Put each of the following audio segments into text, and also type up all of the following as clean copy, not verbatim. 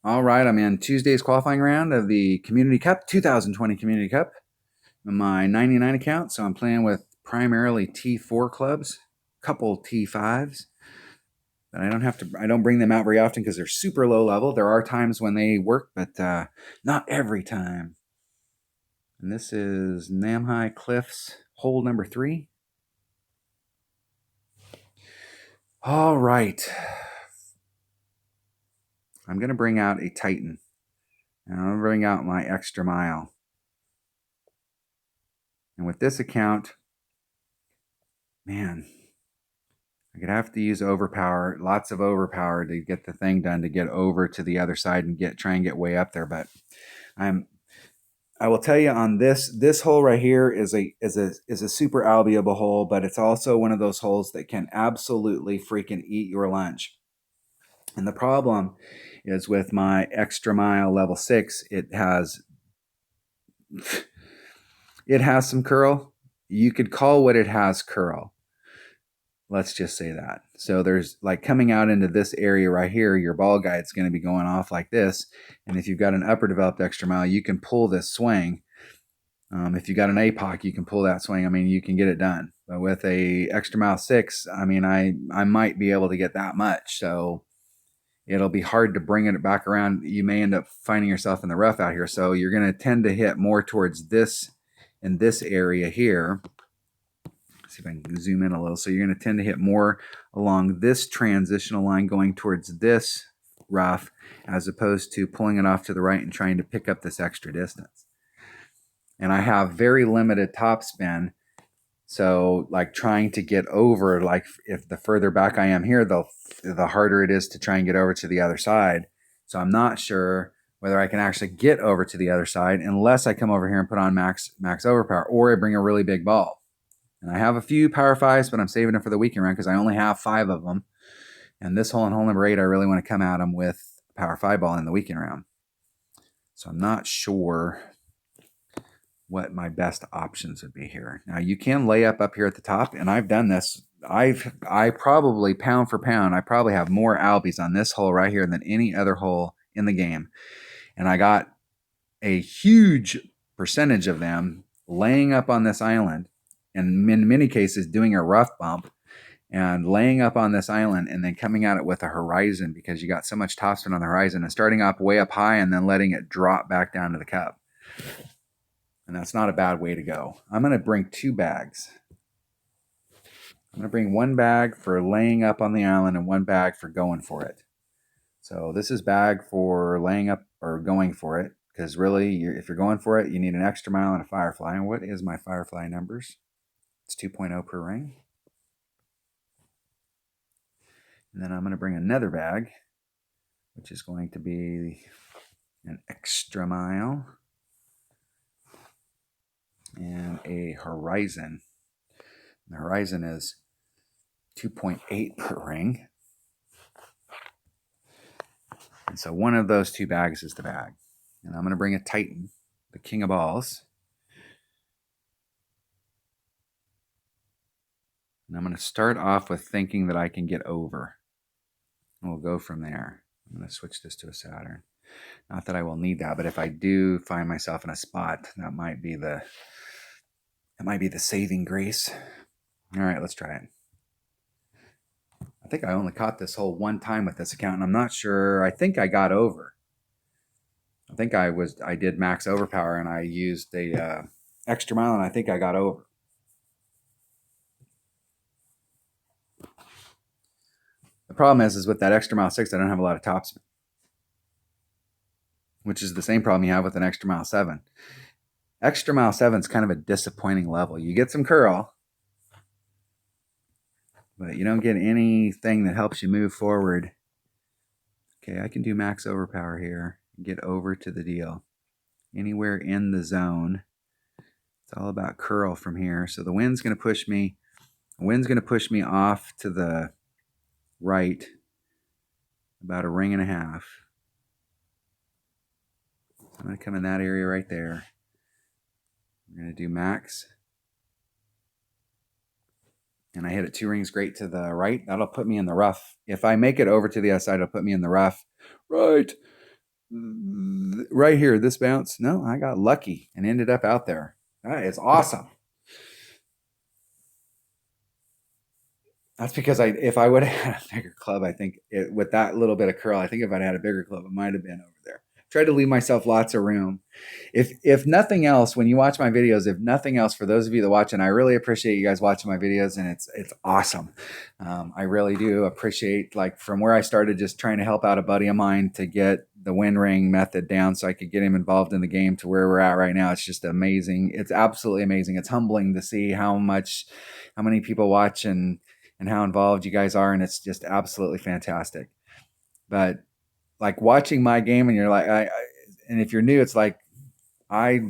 All right, I'm in Tuesday's qualifying round of the Community Cup, 2020 Community Cup. My 99 account, so I'm playing with primarily T4 clubs, couple T5s. But I don't bring them out very often because they're super low level. There are times when they work, but not every time. And this is Namhai Cliffs, hole number 3. All right. I'm going to bring out a Titan. And I'm going to bring out my extra mile. And with this account, man, I could have to use overpower, lots of overpower to get the thing done, to get over to the other side and try and get way up there. But I will tell you on this hole right here is a super albiable hole, but it's also one of those holes that can absolutely freaking eat your lunch. And the problem is with my extra mile level 6, it has some curl. You could call what it has curl. Let's just say that. So there's like coming out into this area right here, your ball guide's going to be going off like this. And if you've got an upper developed extra mile, you can pull this swing. If you got an APOC, you can pull that swing. I mean, you can get it done. But with a extra mile 6, I mean, I might be able to get that much. So it'll be hard to bring it back around. You may end up finding yourself in the rough out here. So you're going to tend to hit more towards this in this area here. See if I can zoom in a little. So you're going to tend to hit more along this transitional line going towards this rough as opposed to pulling it off to the right and trying to pick up this extra distance. And I have very limited topspin. So like trying to get over, like if the further back I am here, the harder it is to try and get over to the other side. So I'm not sure whether I can actually get over to the other side unless I come over here and put on max overpower, or I bring a really big ball. And I have a few power 5s, but I'm saving them for the weekend round because I only have 5 of them. And this hole in hole number 8, I really want to come at them with a power 5 ball in the weekend round. So I'm not sure what my best options would be here. Now you can lay up here at the top, and I've done this. I probably, pound for pound, I probably have more albies on this hole right here than any other hole in the game. And I got a huge percentage of them laying up on this island, and in many cases doing a rough bump and laying up on this island and then coming at it with a horizon because you got so much topspin on the horizon and starting up way up high and then letting it drop back down to the cup. And that's not a bad way to go. I'm going to bring 2 bags. I'm going to bring 1 bag for laying up on the island and 1 bag for going for it. So this is bag for laying up or going for it, because really, if you're going for it, you need an extra mile and a firefly. And what is my firefly numbers? It's 2.0 per ring. And then I'm going to bring another bag, which is going to be an extra mile and a horizon. The horizon is 2.8 per ring. And so one of those 2 bags is the bag. And I'm going to bring a Titan, the king of balls. And I'm going to start off with thinking that I can get over. And we'll go from there. I'm going to switch this to a Saturn. Not that I will need that, but if I do find myself in a spot, that might be the saving grace. All right, let's try it. I think I only caught this hole 1 time with this account, and I'm not sure. I think I got over. I think I did max overpower, and I used the extra mile, and I think I got over. The problem is with that extra mile 6, I don't have a lot of topspin, which is the same problem you have with an extra mile 7. Extra mile 7 is kind of a disappointing level. You get some curl, but you don't get anything that helps you move forward. Okay, I can do max overpower here. Get over to the deal. Anywhere in the zone. It's all about curl from here. So the wind's going to push me. The wind's going to push me off to the right about a ring and a half. So I'm going to come in that area right there. I'm going to do max. And I hit it 2 rings great to the right. That'll put me in the rough. If I make it over to the other side, it'll put me in the rough right right here, this bounce. No, I got lucky and ended up out there. That is awesome. That's because if I would have had a bigger club, I think with that little bit of curl, I think if I'd had a bigger club, it might have been over there. Tried to leave myself lots of room. If nothing else, when you watch my videos, if nothing else, for those of you that watch, and I really appreciate you guys watching my videos, and it's awesome. I really do appreciate, like, from where I started, just trying to help out a buddy of mine to get the win ring method down so I could get him involved in the game to where we're at right now. It's just amazing. It's absolutely amazing. It's humbling to see how many people watch and how involved you guys are, and it's just absolutely fantastic. But like watching my game, and you're like, and if you're new, it's like I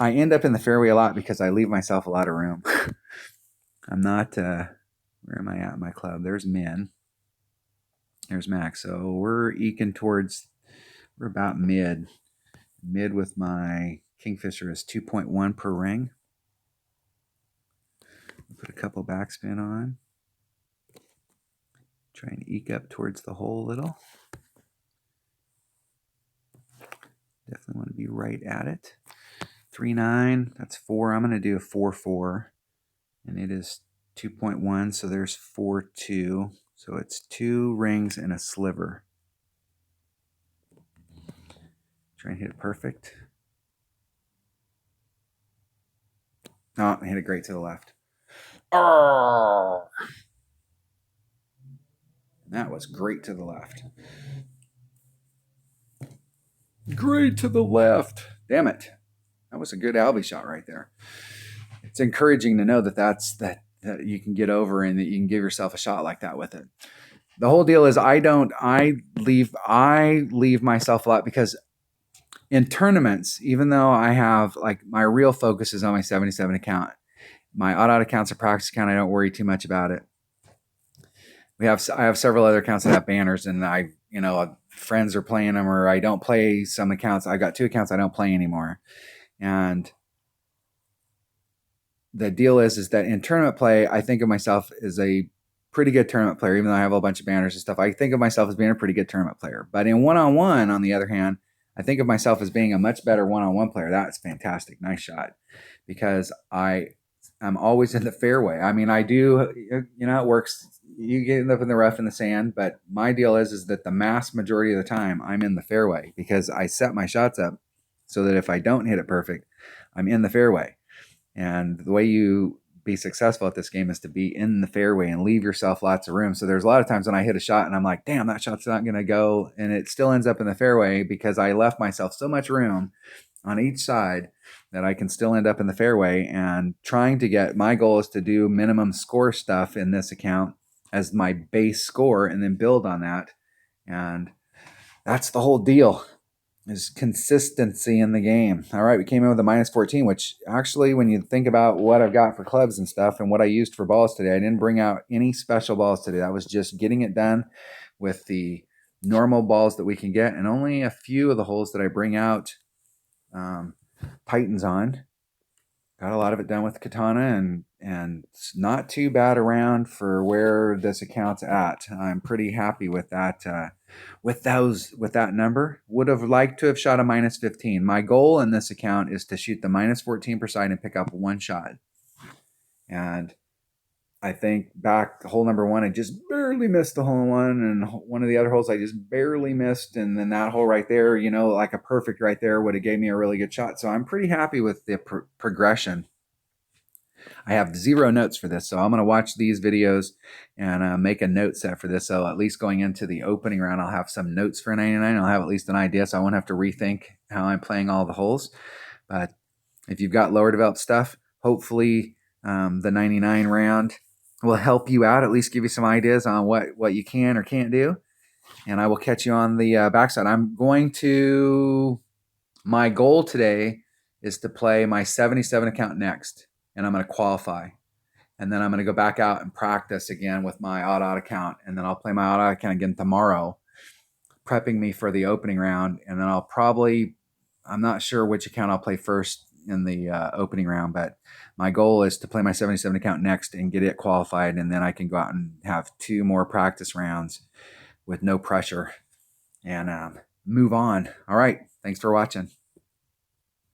end up in the fairway a lot because I leave myself a lot of room. I'm not. Where am I at in my club? There's Min. There's Max. So we're eking towards. We're about mid. Mid with my Kingfisher is 2.1 per ring. Put a couple backspin on. Try and eke up towards the hole a little. Definitely want to be right at it. 3.9, that's 4. I'm going to do a 4.4, and it is 2.1, so there's 4.2. So it's 2 rings and a sliver. Try and hit it perfect. Oh, I hit it great to the left. Oh! That was great to the left. Great to the left. Damn it. That was a good Albie shot right there. It's encouraging to know that you can get over and that you can give yourself a shot like that with it. The whole deal is I leave myself a lot because in tournaments, even though I have, like, my real focus is on my 77 account, my odd account's a practice account. I don't worry too much about it. I have several other accounts that have banners, and friends are playing them, or I don't play some accounts. I got 2 accounts I don't play anymore. And the deal is that in tournament play, I think of myself as a pretty good tournament player, even though I have a bunch of banners and stuff. I think of myself as being a pretty good tournament player. But in one-on-one, on the other hand, I think of myself as being a much better one-on-one player. That's fantastic. Nice shot. Because I'm always in the fairway. I mean, I do, it works. You get up in the rough in the sand, but my deal is that the mass majority of the time I'm in the fairway because I set my shots up so that if I don't hit it perfect, I'm in the fairway. And the way you be successful at this game is to be in the fairway and leave yourself lots of room. So there's a lot of times when I hit a shot and I'm like, damn, that shot's not going to go. And it still ends up in the fairway because I left myself so much room on each side that I can still end up in the fairway. And my goal is to do minimum score stuff in this account as my base score and then build on that. And that's the whole deal, is consistency in the game. All right, we came in with a -14, which actually, when you think about what I've got for clubs and stuff and what I used for balls today, I didn't bring out any special balls today. That was just getting it done with the normal balls that we can get, and only a few of the holes that I bring out Titans on. Got a lot of it done with Katana, and it's not too bad around for where this account's at. I'm pretty happy with that. With that number, would have liked to have shot a -15. My goal in this account is to shoot the -14 per side and pick up 1 shot. And I think back hole number 1, I just barely missed the hole in one, and one of the other holes I just barely missed, and then that hole right there, like a perfect right there would have gave me a really good shot. So I'm pretty happy with the progression. I have 0 notes for this, so I'm going to watch these videos and make a note set for this. So at least going into the opening round, I'll have some notes for 99. I'll have at least an idea, so I won't have to rethink how I'm playing all the holes. But if you've got lower developed stuff, hopefully the 99 round will help you out, at least give you some ideas on what you can or can't do. And I will catch you on the backside. My goal today is to play my 77 account next, and I'm going to qualify. And then I'm going to go back out and practice again with my odd account. And then I'll play my odd account again tomorrow, prepping me for the opening round. And then I'm not sure which account I'll play first in the opening round, but my goal is to play my 77 account next and get it qualified. And then I can go out and have 2 more practice rounds with no pressure. And move on. All right. Thanks for watching.